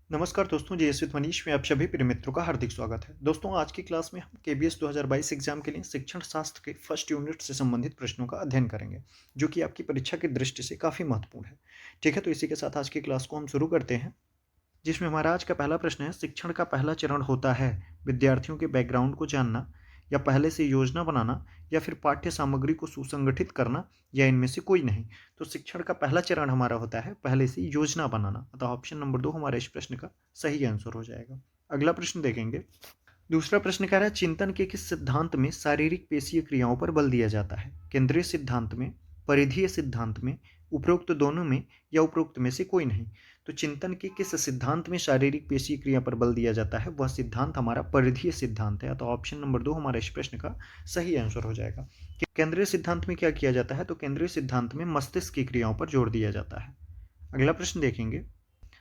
नमस्कार दोस्तों, GS with Manish में आप सभी प्रिय मित्रों का हार्दिक स्वागत है। दोस्तों, आज की क्लास में हम केबीएस 2022 एग्जाम के लिए शिक्षण शास्त्र के फर्स्ट यूनिट से संबंधित प्रश्नों का अध्ययन करेंगे, जो कि आपकी परीक्षा की दृष्टि से काफ़ी महत्वपूर्ण है। ठीक है, तो इसी के साथ आज की क्लास को हम शुरू करते हैं, जिसमें हमारा आज का पहला प्रश्न है, शिक्षण का पहला चरण होता है विद्यार्थियों के बैकग्राउंड को जानना, या पहले से योजना बनाना, या फिर पाठ्य सामग्री को सुसंगठित करना, या इनमें से कोई नहीं। तो शिक्षण का पहला चरण हमारा होता है पहले से योजना बनाना, अतः ऑप्शन नंबर 2 हमारे इस प्रश्न का सही आंसर हो जाएगा। अगला प्रश्न देखेंगे। दूसरा प्रश्न कह रहा है, चिंतन के किस सिद्धांत में शारीरिक पेशीय क्रियाओं पर बल दिया जाता है? केंद्रीय सिद्धांत में, परिधीय सिद्धांत में, उपरोक्त दोनों में, या उपरोक्त में से कोई नहीं। तो चिंतन के किस सिद्धांत में शारीरिक पेशीय क्रिया पर बल दिया जाता है? वह सिद्धांत हमारा परिधीय सिद्धांत है, तो ऑप्शन नंबर 2 हमारे इस प्रश्न का सही आंसर हो जाएगा। केंद्रीय सिद्धांत में क्या किया जाता है? तो केंद्रीय सिद्धांत में मस्तिष्क की क्रियाओं पर जोर दिया जाता है। अगला प्रश्न देखेंगे।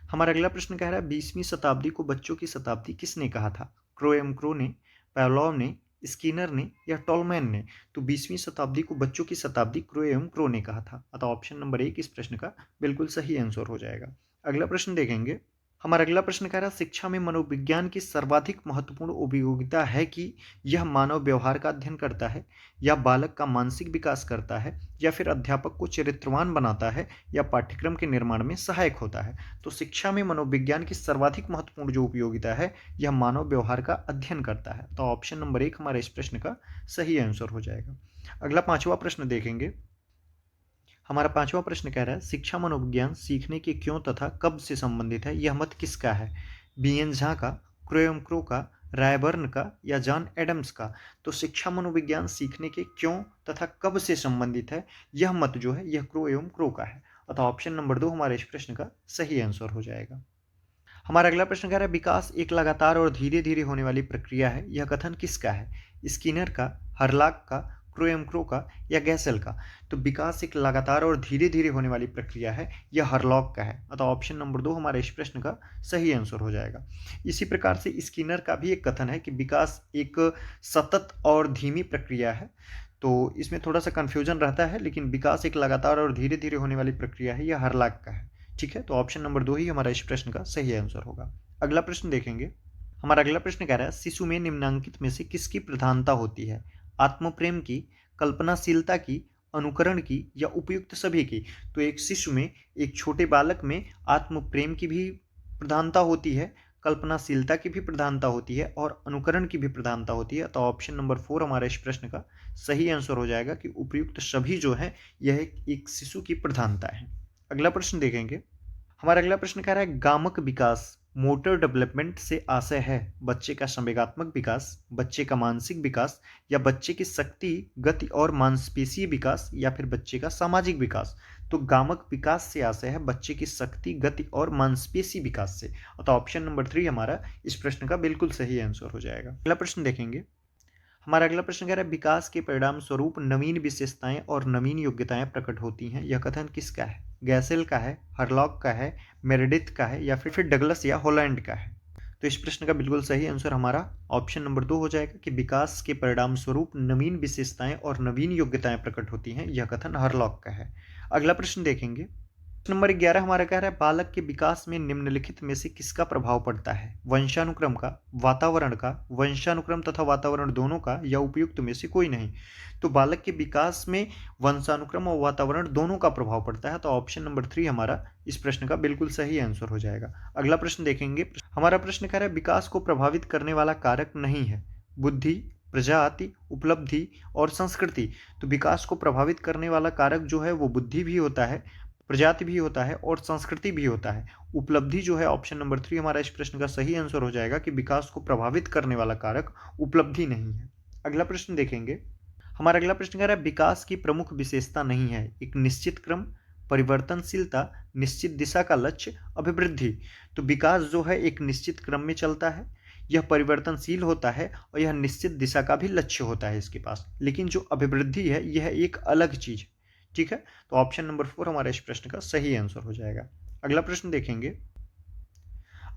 हमारा अगला प्रश्न कह रहा है, 20वीं शताब्दी को बच्चों की शताब्दी किसने कहा था? क्रो ने, पैवलोव ने, स्किनर ने, या टॉलमैन ने? तो 20वीं शताब्दी को बच्चों की शताब्दी क्रो ने कहा था, अतः ऑप्शन नंबर 1 इस प्रश्न का बिल्कुल सही आंसर हो जाएगा। अगला प्रश्न देखेंगे। हमारा अगला प्रश्न कह रहा है, शिक्षा में मनोविज्ञान की सर्वाधिक महत्वपूर्ण उपयोगिता है कि यह मानव व्यवहार का अध्ययन करता है, या बालक का मानसिक विकास करता है, या फिर अध्यापक को चरित्रवान बनाता है, या पाठ्यक्रम के निर्माण में सहायक होता है। तो शिक्षा में मनोविज्ञान की सर्वाधिक महत्वपूर्ण जो उपयोगिता है, यह मानव व्यवहार का अध्ययन करता है, तो ऑप्शन नंबर 1 हमारे इस प्रश्न का सही आंसर हो जाएगा। अगला पांचवा प्रश्न देखेंगे। हमारा पांचवा प्रश्न कह रहा है, शिक्षा मनोविज्ञान सीखने के क्यों तथा कब से संबंधित है? यह मत किसका है? बीएन झा का, क्रो का, रायबर्न का, या जॉन एडम्स का? तो शिक्षा मनोविज्ञान सीखने के क्यों तथा कब से संबंधित है, यह मत जो है यह क्रो का है, अतः ऑप्शन नंबर 2 हमारे इस प्रश्न का सही आंसर हो जाएगा। हमारा अगला प्रश्न कह रहा है, विकास एक लगातार और धीरे धीरे होने वाली प्रक्रिया है, यह कथन किसका है? स्किनर का, हर्लाक का, क्रो का, या गैसेल का? तो विकास एक लगातार और धीरे धीरे होने वाली प्रक्रिया है, यह हर्लॉक का है, अतः ऑप्शन नंबर 2 हमारे इस प्रश्न का सही आंसर हो जाएगा। इसी प्रकार से स्किनर का भी एक कथन है कि विकास एक सतत और धीमी प्रक्रिया है, तो इसमें थोड़ा सा कन्फ्यूजन रहता है, लेकिन विकास एक लगातार और धीरे धीरे होने वाली प्रक्रिया है, यह हर्लाक का है। ठीक है, तो ऑप्शन नंबर 2 ही हमारा इस प्रश्न का सही आंसर होगा। अगला प्रश्न देखेंगे। हमारा अगला प्रश्न कह रहा है, शिशु में निम्नांकित में से किसकी प्रधानता होती है? आत्मप्रेम की, कल्पनाशीलता की, अनुकरण की, या उपयुक्त सभी की? तो एक शिशु में, एक छोटे बालक में आत्मप्रेम की भी प्रधानता होती है, कल्पनाशीलता की भी प्रधानता होती है, और अनुकरण की भी प्रधानता होती है, तो ऑप्शन नंबर 4 हमारे इस प्रश्न का सही आंसर हो जाएगा कि उपयुक्त सभी जो है यह एक शिशु की प्रधानता है। अगला प्रश्न देखेंगे। हमारा अगला प्रश्न कह रहा है, गामक विकास मोटर डेवलपमेंट से आशय है बच्चे का संवेगात्मक विकास, बच्चे का मानसिक विकास, या बच्चे की शक्ति, गति और मांसपेशीय विकास, या फिर बच्चे का सामाजिक विकास? तो गामक विकास से आशय है बच्चे की शक्ति, गति और मांसपेशी विकास से, तो ऑप्शन नंबर 3 हमारा इस प्रश्न का बिल्कुल सही आंसर हो जाएगा। अगला प्रश्न देखेंगे। हमारा अगला प्रश्न कह रहा है, विकास के परिणाम स्वरूप नवीन विशेषताएं और नवीन योग्यताएं प्रकट होती हैं, यह कथन किसका है? गैसेल का है, हरलॉक का है, मेरेडिथ का है, या फिर डगलस या हॉलैंड का है? तो इस प्रश्न का बिल्कुल सही आंसर हमारा ऑप्शन नंबर 2 हो जाएगा कि विकास के परिणाम स्वरूप नवीन विशेषताएं और नवीन योग्यताएं प्रकट होती हैं, यह कथन हरलॉक का है। अगला प्रश्न देखेंगे। नंबर 11 हमारा कह रहा है, बालक के विकास में निम्नलिखित में से किसका प्रभाव पड़ता है? वंशानुक्रम का, वातावरण का, वंशानुक्रम तथा वातावरण दोनों का, या उपयुक्त में से कोई नहीं? तो बालक के विकास में वंशानुक्रम और वातावरण दोनों का प्रभाव पड़ता है, तो ऑप्शन नंबर 3 हमारा इस प्रश्न का बिल्कुल सही आंसर हो जाएगा। अगला प्रश्न देखेंगे। हमारा प्रश्न कह रहा है, विकास को प्रभावित करने वाला कारक नहीं है बुद्धि, प्रजाति, उपलब्धि और संस्कृति? तो विकास को प्रभावित करने वाला कारक जो है वो बुद्धि भी होता है, प्रजाति भी होता है, और संस्कृति भी होता है। उपलब्धि जो है ऑप्शन नंबर 3 हमारा इस प्रश्न का सही आंसर हो जाएगा कि विकास को प्रभावित करने वाला कारक उपलब्धि नहीं है। अगला प्रश्न देखेंगे। हमारा अगला प्रश्न कह रहा है, विकास की प्रमुख विशेषता नहीं है एक निश्चित क्रम, परिवर्तनशीलता, निश्चित दिशा का लक्ष्य, अभिवृद्धि? तो विकास जो है एक निश्चित क्रम में चलता है, यह परिवर्तनशील होता है, और यह निश्चित दिशा का भी लक्ष्य होता है इसके पास, लेकिन जो अभिवृद्धि है यह एक अलग चीज। ठीक है, तो ऑप्शन नंबर 4 हमारा इस प्रश्न का सही आंसर हो जाएगा। अगला प्रश्न देखेंगे।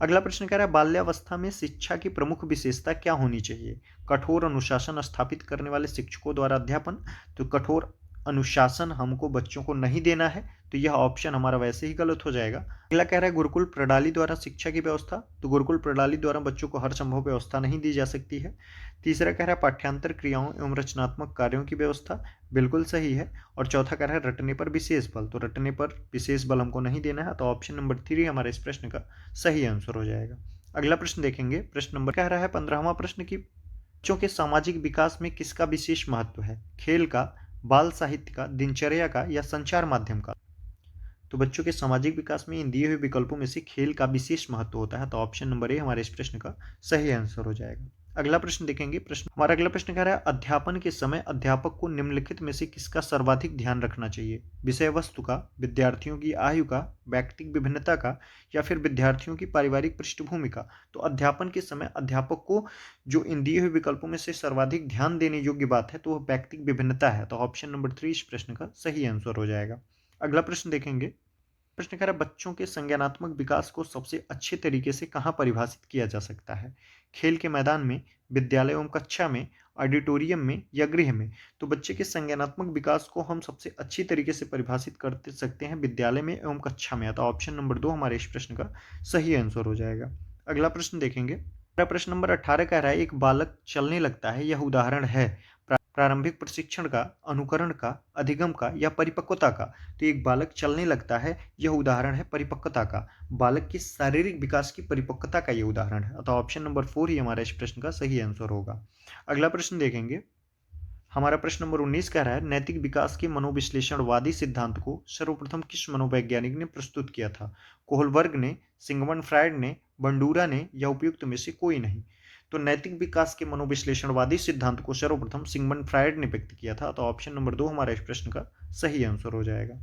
अगला प्रश्न कह रहा है, बाल्यावस्था में शिक्षा की प्रमुख विशेषता क्या होनी चाहिए? कठोर अनुशासन स्थापित करने वाले शिक्षकों द्वारा अध्यापन, तो कठोर अनुशासन हमको बच्चों को नहीं देना है, तो यह ऑप्शन हमारा वैसे ही गलत हो जाएगा। अगला कह रहा है गुरुकुल प्रणाली द्वारा शिक्षा की व्यवस्था, तो गुरुकुल प्रणाली द्वारा बच्चों को हर संभव व्यवस्था नहीं दी जा सकती है। तीसरा कह रहा है पाठ्यांतर क्रियाओं एवं रचनात्मक कार्यों की व्यवस्था, बिल्कुल सही है। और चौथा कह रहा है रटने पर विशेष बल, तो रटने पर विशेष बल हमको नहीं देना है, तो ऑप्शन नंबर 3 हमारे इस प्रश्न का सही आंसर हो जाएगा। अगला प्रश्न देखेंगे, प्रश्न नंबर कह रहा है 15वां प्रश्न की बच्चों के सामाजिक विकास में किसका विशेष महत्व है? खेल का, बाल साहित्य का, दिनचर्या का या संचार माध्यम का? तो बच्चों के सामाजिक विकास में इन दिए हुए विकल्पों में से खेल का विशेष महत्व होता है, तो ऑप्शन नंबर ए हमारे इस प्रश्न का सही आंसर हो जाएगा। अगला प्रश्न देखेंगे, हमारा अगला प्रश्न कह रहा है अध्यापन के समय अध्यापक को निम्नलिखित में से किसका सर्वाधिक ध्यान रखना चाहिए? विषय वस्तु का, विद्यार्थियों की आयु का, व्यक्तिगत विभिन्नता का या फिर विद्यार्थियों की पारिवारिक पृष्ठभूमि का? तो अध्यापन के समय अध्यापक को जो इन दिए हुए विकल्पों में से सर्वाधिक ध्यान देने योग्य बात है, तो वह व्यक्तिगत विभिन्नता है, तो ऑप्शन नंबर 3 इस प्रश्न का सही आंसर हो जाएगा। अगला प्रश्न देखेंगे, प्रश्न कह रहा है बच्चों के संज्ञानात्मक विकास को सबसे अच्छे तरीके से कहाँ परिभाषित किया जा सकता है? खेल के मैदान में, विद्यालय एवं कक्षा में, ऑडिटोरियम में या गृह में? तो बच्चे के संज्ञानात्मक विकास को हम सबसे अच्छी तरीके से परिभाषित कर सकते हैं विद्यालय में एवं कक्षा में, तो ऑप्शन नंबर 2 हमारे इस प्रश्न का सही आंसर हो जाएगा। अगला प्रश्न देखेंगे, प्रश्न नंबर 18 कह रहा है एक बालक चलने लगता है, यह उदाहरण है प्रारंभिक प्रशिक्षण का, अनुकरण का, अधिगम का या परिपक्वता का? तो एक बालक चलने लगता है, यह उदाहरण है परिपक्वता का। बालक की शारीरिक विकास की परिपक्वता का यह उदाहरण है, तो ऑप्शन नंबर 4 ही हमारा इस प्रश्न का सही आंसर होगा। अगला प्रश्न देखेंगे, हमारा प्रश्न नंबर 19 कह रहा है नैतिक विकास के मनोविश्लेषणवादी सिद्धांत को सर्वप्रथम किस मनोवैज्ञानिक ने प्रस्तुत किया था? कोहलबर्ग ने, सिगमंड फ्रायड ने, बंडूरा ने या उपयुक्त में से कोई नहीं? तो नैतिक विकास के मनोविश्लेषणवादी सिद्धांत को सर्वप्रथम सिगमंड फ्रायड ने व्यक्त किया था, तो ऑप्शन नंबर 2 हमारा इस प्रश्न का सही आंसर हो जाएगा।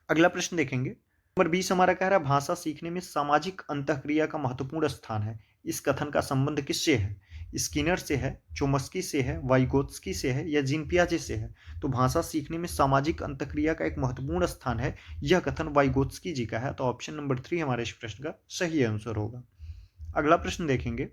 अगला प्रश्न देखेंगे, नंबर 20 हमारा कह रहा है भाषा सीखने में सामाजिक अंतःक्रिया का महत्वपूर्ण स्थान है, इस कथन का संबंध किससे है? स्किनर से है, चोम्स्की से है, वाइगोत्स्की से है या जीन पियाजे से है? तो भाषा सीखने में सामाजिक अंतःक्रिया का एक महत्वपूर्ण स्थान है, यह कथन वाइगोत्स्की जी का है, तो ऑप्शन नंबर 3 हमारे इस प्रश्न का सही आंसर होगा। अगला प्रश्न देखेंगे,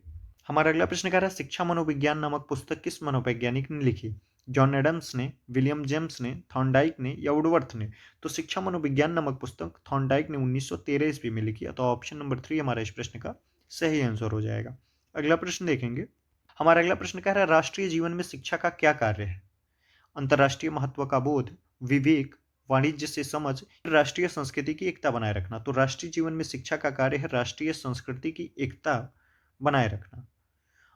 हमारा अगला प्रश्न कह रहा है शिक्षा मनोविज्ञान नामक पुस्तक किस मनोवैज्ञानिक ने लिखी? जॉन एडम्स ने, विलियम जेम्स ने, थॉर्नडाइक ने या वुडवर्थ ने? तो शिक्षा मनोविज्ञान नामक पुस्तक थॉर्नडाइक ने 1913 ईस्वी में लिखी, तो ऑप्शन नंबर 3 हमारा इस प्रश्न का सही आंसर हो जाएगा। अगला प्रश्न देखेंगे, हमारा अगला प्रश्न कह रहा है राष्ट्रीय जीवन में शिक्षा का क्या कार्य है? अंतर्राष्ट्रीय महत्व का बोध, विवेक, वाणिज्य से समझ, राष्ट्रीय संस्कृति की एकता बनाए रखना? तो राष्ट्रीय जीवन में शिक्षा का कार्य है राष्ट्रीय संस्कृति की एकता बनाए रखना,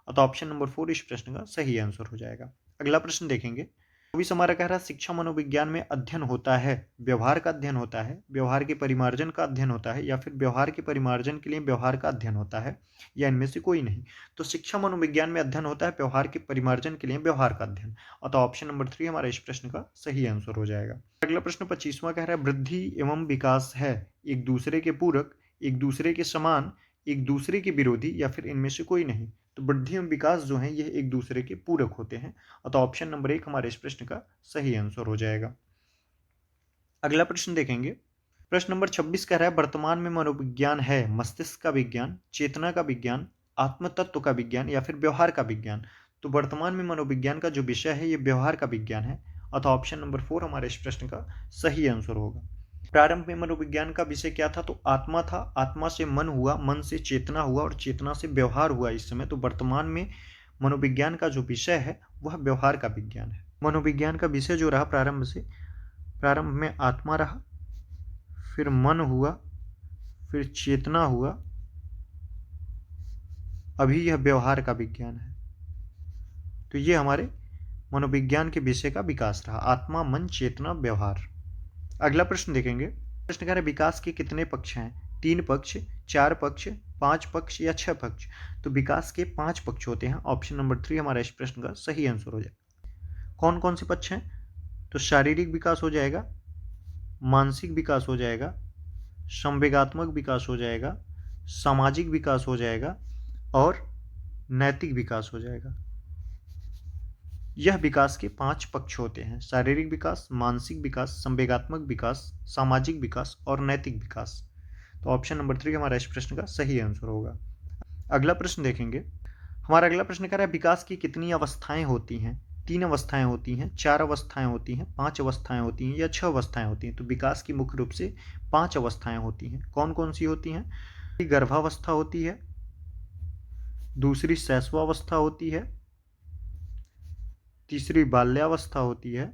तो ऑप्शन नंबर 4 इस प्रश्न का सही आंसर हो जाएगा। अगला प्रश्न देखेंगे, 24 हमारा कह रहा है शिक्षा मनोविज्ञान में अध्ययन होता है, व्यवहार का अध्ययन होता है, व्यवहार के परिमार्जन का अध्ययन होता है या फिर व्यवहार के परिमार्जन के लिए व्यवहार का अध्ययन होता है या इनमें से कोई नहीं? तो शिक्षा मनोविज्ञान में अध्ययन होता है व्यवहार के परिमार्जन के लिए व्यवहार का अध्ययन, तो ऑप्शन नंबर 3 हमारा इस प्रश्न का सही आंसर हो जाएगा। अगला प्रश्न 25वां कह रहा है वृद्धि एवं विकास है एक दूसरे के पूरक, एक दूसरे के समान, एक दूसरे के विरोधी या फिर इनमें से कोई नहीं? तो वृद्धि एवं विकास जो है यह एक दूसरे के पूरक होते हैं, तो ऑप्शन नंबर 1 हमारे इस प्रश्न का सही आंसर हो जाएगा। अगला प्रश्न देखेंगे, प्रश्न नंबर 26 कह रहा है वर्तमान में मनोविज्ञान है मस्तिष्क का विज्ञान, चेतना का विज्ञान, आत्म तत्व का विज्ञान या फिर व्यवहार का विज्ञान? तो वर्तमान में मनोविज्ञान का जो विषय है यह व्यवहार का विज्ञान है, तो ऑप्शन नंबर 4 हमारे इस प्रश्न का सही आंसर होगा। प्रारंभ में मनोविज्ञान का विषय क्या था? तो आत्मा था, आत्मा से मन हुआ, मन से चेतना हुआ और चेतना से व्यवहार हुआ इस समय। तो वर्तमान में मनोविज्ञान का जो विषय है वह व्यवहार का विज्ञान है। मनोविज्ञान का विषय जो रहा प्रारंभ में आत्मा रहा, फिर मन हुआ, फिर चेतना हुआ, अभी यह व्यवहार का विज्ञान है। तो ये हमारे मनोविज्ञान के विषय का विकास रहा, आत्मा, मन, चेतना, व्यवहार। अगला प्रश्न देखेंगे, प्रश्न कह रहे विकास के कितने पक्ष हैं? 3 पक्ष, 4 पक्ष, 5 पक्ष या 6 पक्ष? तो विकास के 5 पक्ष होते हैं, ऑप्शन नंबर 3 हमारा इस प्रश्न का सही आंसर हो जाएगा। कौन कौन से पक्ष हैं? तो शारीरिक विकास हो जाएगा, मानसिक विकास हो जाएगा, संवेगात्मक विकास हो जाएगा, सामाजिक विकास हो जाएगा और नैतिक विकास हो जाएगा। यह विकास के 5 पक्ष होते हैं, शारीरिक विकास, मानसिक विकास, संवेगात्मक विकास, सामाजिक विकास और नैतिक विकास। तो ऑप्शन नंबर 3 हमारा इस प्रश्न का सही आंसर होगा। अगला प्रश्न देखेंगे, हमारा अगला प्रश्न कह रहा है विकास की कितनी अवस्थाएं होती हैं? 3 अवस्थाएं होती हैं, 4 अवस्थाएं होती हैं, 5 अवस्थाएं होती हैं या 6 अवस्थाएं होती हैं। तो विकास की मुख्य रूप से 5 अवस्थाएं होती हैं। कौन कौन सी होती हैं? गर्भावस्था होती है, दूसरी शैशवावस्था होती है, तीसरी बाल्यावस्था होती है,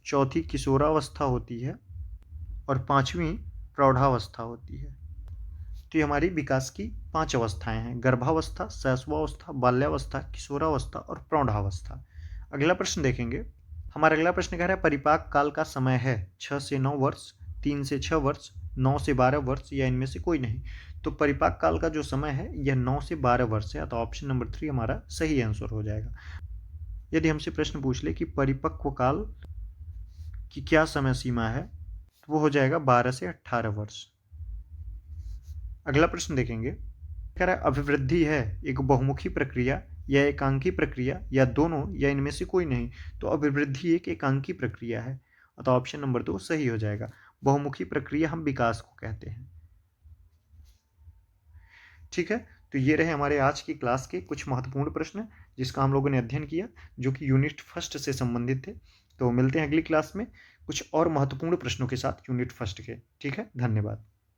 चौथी किशोरावस्था होती है और पांचवी प्रौढ़ावस्था होती है। तो ये हमारी विकास की 5 अवस्थाएं हैं: गर्भावस्था, शैशवावस्था, बाल्यावस्था, किशोरावस्था और प्रौढ़ावस्था। अगला प्रश्न देखेंगे। हमारा अगला प्रश्न कह रहा है परिपाक काल का समय है 6 से 9 वर्ष, 3 से 6 वर्ष, 9 से 12 वर्ष या इनमें से कोई नहीं। तो परिपाक काल का जो समय है यह 9 से 12 वर्ष है। तो ऑप्शन नंबर 3 हमारा सही आंसर हो जाएगा। यदि हमसे प्रश्न पूछ ले कि परिपक्व काल की क्या समय सीमा है, तो वो हो जाएगा 12 से 18 वर्ष। अगला प्रश्न देखेंगे। कह रहा है अभिवृद्धि है एक बहुमुखी प्रक्रिया या एकांकी प्रक्रिया या दोनों या इनमें से कोई नहीं। तो अभिवृद्धि एक एकांकी प्रक्रिया है। तो ऑप्शन नंबर 2 सही हो जाएगा। बहुमुखी प्रक्रिया हम विकास को कहते हैं। ठीक है, तो ये रहे हमारे आज की क्लास के कुछ महत्वपूर्ण प्रश्न जिसका हम लोगों ने अध्ययन किया, जो कि यूनिट फर्स्ट से संबंधित थे। तो मिलते हैं अगली क्लास में कुछ और महत्वपूर्ण प्रश्नों के साथ यूनिट फर्स्ट के। ठीक है, धन्यवाद।